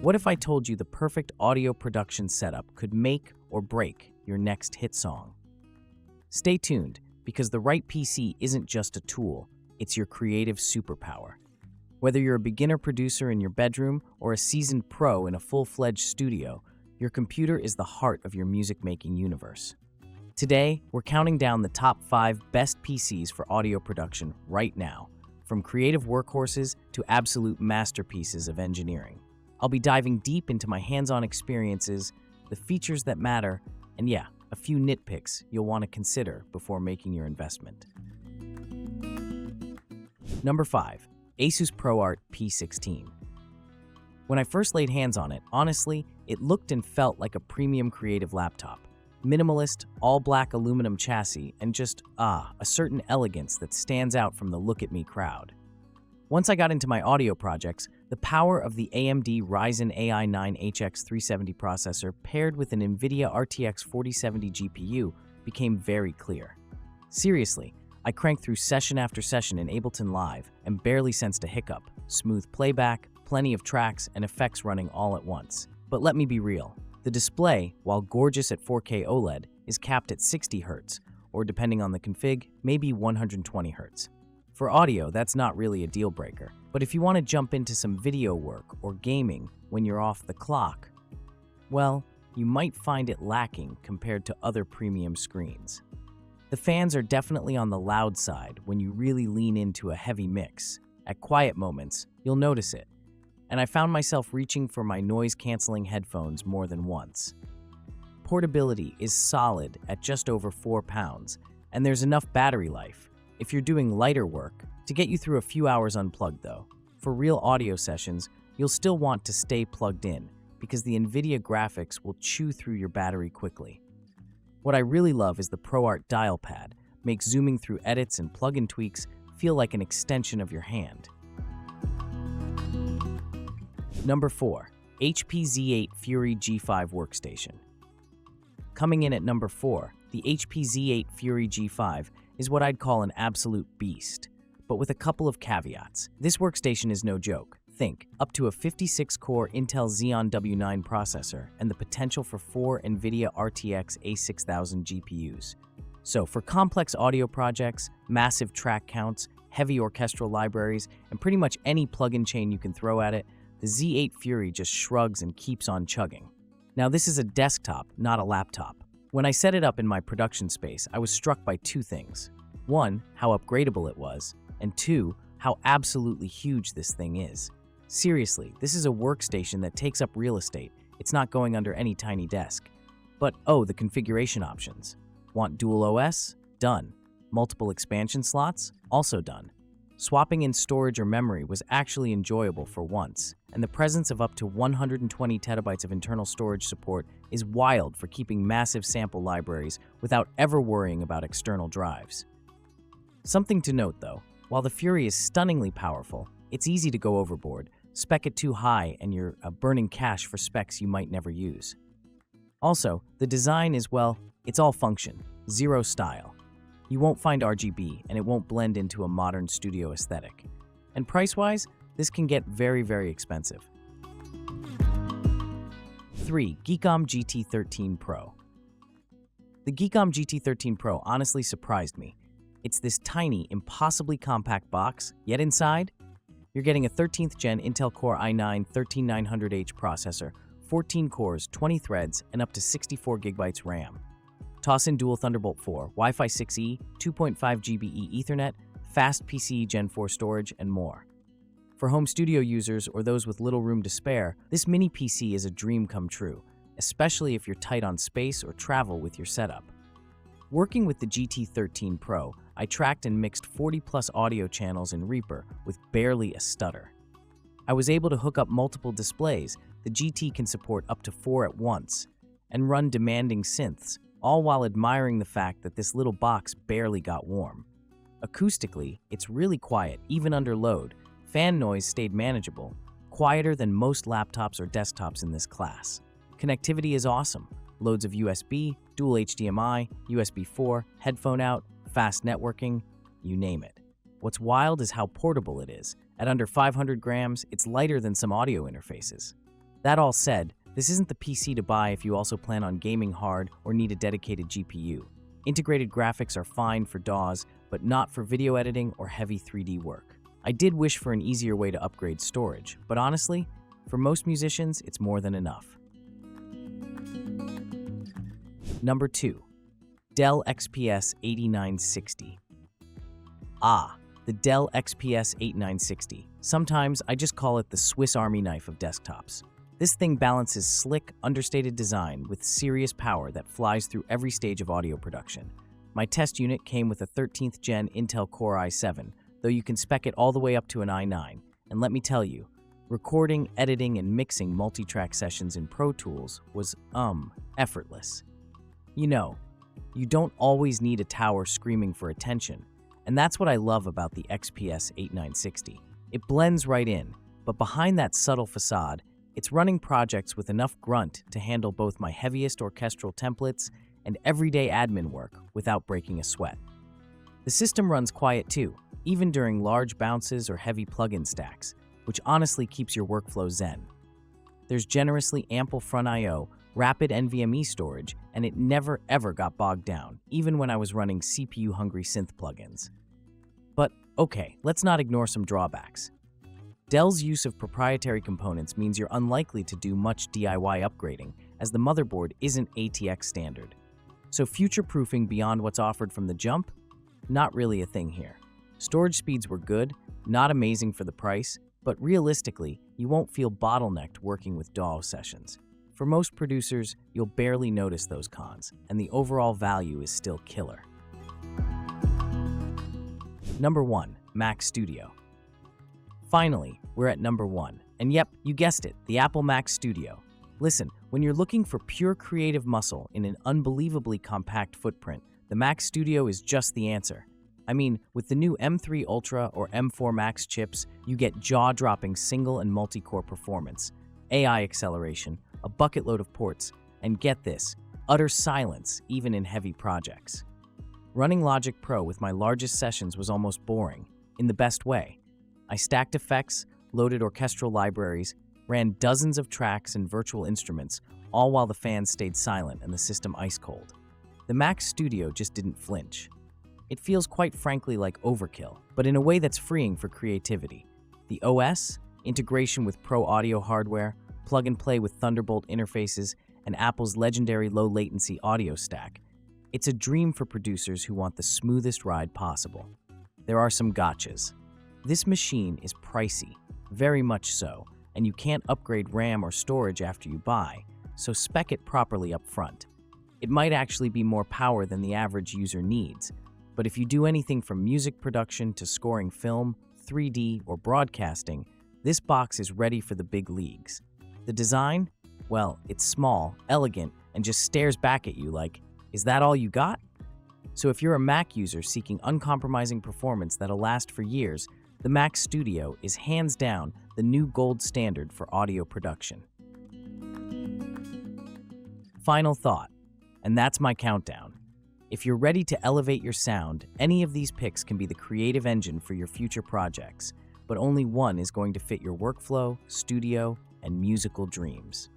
What if I told you the perfect audio production setup could make or break your next hit song? Stay tuned, because the right PC isn't just a tool, it's your creative superpower. Whether you're a beginner producer in your bedroom or a seasoned pro in a full-fledged studio, your computer is the heart of your music-making universe. Today, we're counting down the top 5 best PCs for audio production right now, from creative workhorses to absolute masterpieces of engineering. I'll be diving deep into my hands-on experiences, the features that matter, and yeah, a few nitpicks you'll want to consider before making your investment. Number 5. ASUS ProArt P16. When I first laid hands on it, honestly, it looked and felt like a premium creative laptop. Minimalist, all-black aluminum chassis, and just, a certain elegance that stands out from the look-at-me crowd. Once I got into my audio projects, the power of the AMD Ryzen AI 9 HX370 processor paired with an NVIDIA RTX 4070 GPU became very clear. Seriously, I cranked through session after session in Ableton Live and barely sensed a hiccup, smooth playback, plenty of tracks and effects running all at once. But let me be real, the display, while gorgeous at 4K OLED, is capped at 60 Hz, or depending on the config, maybe 120 Hz. For audio, that's not really a deal breaker, but if you want to jump into some video work or gaming when you're off the clock, well, you might find it lacking compared to other premium screens. The fans are definitely on the loud side when you really lean into a heavy mix. At quiet moments, you'll notice it, and I found myself reaching for my noise-canceling headphones more than once. Portability is solid at just over 4 pounds, and there's enough battery life, if you're doing lighter work, to get you through a few hours unplugged though. For real audio sessions, you'll still want to stay plugged in, because the NVIDIA graphics will chew through your battery quickly. What I really love is the ProArt dial pad, makes zooming through edits and plugin tweaks feel like an extension of your hand. Number 4. HP Z8 Fury G5 Workstation. Coming in at number 4, the HP Z8 Fury G5 is what I'd call an absolute beast, but with a couple of caveats. This workstation is no joke. Think, up to a 56-core Intel Xeon W9 processor and the potential for 4 NVIDIA RTX A6000 GPUs. So for complex audio projects, massive track counts, heavy orchestral libraries, and pretty much any plugin chain you can throw at it, the Z8 Fury just shrugs and keeps on chugging. Now this is a desktop, not a laptop. When I set it up in my production space, I was struck by 2 things. 1, how upgradable it was, and 2, how absolutely huge this thing is. Seriously, this is a workstation that takes up real estate. It's not going under any tiny desk. But oh, the configuration options. Want dual OS? Done. Multiple expansion slots? Also done. Swapping in storage or memory was actually enjoyable for once, and the presence of up to 120 terabytes of internal storage support is wild for keeping massive sample libraries without ever worrying about external drives. Something to note though, while the Fury is stunningly powerful, it's easy to go overboard, spec it too high, and you're burning cash for specs you might never use. Also, the design is, well, it's all function, zero style. You won't find RGB, and it won't blend into a modern studio aesthetic. And price-wise, this can get very, very expensive. 3. GEEKOM GT13 Pro. The GEEKOM GT13 Pro honestly surprised me. It's this tiny, impossibly compact box, yet inside, you're getting a 13th Gen Intel Core i9-13900H processor, 14 cores, 20 threads, and up to 64 GB RAM. Toss in dual Thunderbolt 4, Wi-Fi 6E, 2.5 GBE Ethernet, fast PCIe Gen 4 storage, and more. For home studio users or those with little room to spare, this mini PC is a dream come true, especially if you're tight on space or travel with your setup. Working with the GT13 Pro, I tracked and mixed 40+ audio channels in Reaper with barely a stutter. I was able to hook up multiple displays. The GT can support up to 4 at once, and run demanding synths, all while admiring the fact that this little box barely got warm. Acoustically, it's really quiet, even under load. Fan noise stayed manageable, quieter than most laptops or desktops in this class. Connectivity is awesome. Loads of USB, dual HDMI, USB 4, headphone out, fast networking, you name it. What's wild is how portable it is. At under 500 grams, it's lighter than some audio interfaces. That all said, this isn't the PC to buy if you also plan on gaming hard or need a dedicated GPU. Integrated graphics are fine for DAWs, but not for video editing or heavy 3D work. I did wish for an easier way to upgrade storage, but honestly, for most musicians, it's more than enough. Number 2. Dell XPS 8960. The Dell XPS 8960. Sometimes I just call it the Swiss Army knife of desktops. This thing balances slick, understated design with serious power that flies through every stage of audio production. My test unit came with a 13th gen Intel Core i7, though you can spec it all the way up to an i9. And let me tell you, recording, editing, and mixing multi-track sessions in Pro Tools was, effortless. You know, you don't always need a tower screaming for attention, and that's what I love about the XPS 8960. It blends right in, but behind that subtle facade, it's running projects with enough grunt to handle both my heaviest orchestral templates and everyday admin work without breaking a sweat. The system runs quiet too, even during large bounces or heavy plugin stacks, which honestly keeps your workflow zen. There's generously ample front I/O, rapid NVMe storage, and it never ever got bogged down, even when I was running CPU-hungry synth plugins. But okay, let's not ignore some drawbacks. Dell's use of proprietary components means you're unlikely to do much DIY upgrading, as the motherboard isn't ATX standard. So future-proofing beyond what's offered from the jump? Not really a thing here. Storage speeds were good, not amazing for the price, but realistically, you won't feel bottlenecked working with DAW sessions. For most producers, you'll barely notice those cons, and the overall value is still killer. Number 1. Mac Studio. Finally, we're at number 1. And yep, you guessed it, the Apple Mac Studio. Listen, when you're looking for pure creative muscle in an unbelievably compact footprint, the Mac Studio is just the answer. I mean, with the new M3 Ultra or M4 Max chips, you get jaw-dropping single and multi-core performance, AI acceleration, a bucket load of ports, and get this, utter silence even in heavy projects. Running Logic Pro with my largest sessions was almost boring, in the best way. I stacked effects, loaded orchestral libraries, ran dozens of tracks and virtual instruments, all while the fans stayed silent and the system ice cold. The Mac Studio just didn't flinch. It feels quite frankly like overkill, but in a way that's freeing for creativity. The OS, integration with Pro Audio hardware, plug and play with Thunderbolt interfaces, and Apple's legendary low-latency audio stack. It's a dream for producers who want the smoothest ride possible. There are some gotchas. This machine is pricey, very much so, and you can't upgrade RAM or storage after you buy, so spec it properly up front. It might actually be more power than the average user needs, but if you do anything from music production to scoring film, 3D, or broadcasting, this box is ready for the big leagues. The design? Well, it's small, elegant, and just stares back at you like, is that all you got? So if you're a Mac user seeking uncompromising performance that'll last for years, the Mac Studio is hands down the new gold standard for audio production. Final thought, and that's my countdown. If you're ready to elevate your sound, any of these picks can be the creative engine for your future projects, but only one is going to fit your workflow, studio, and musical dreams.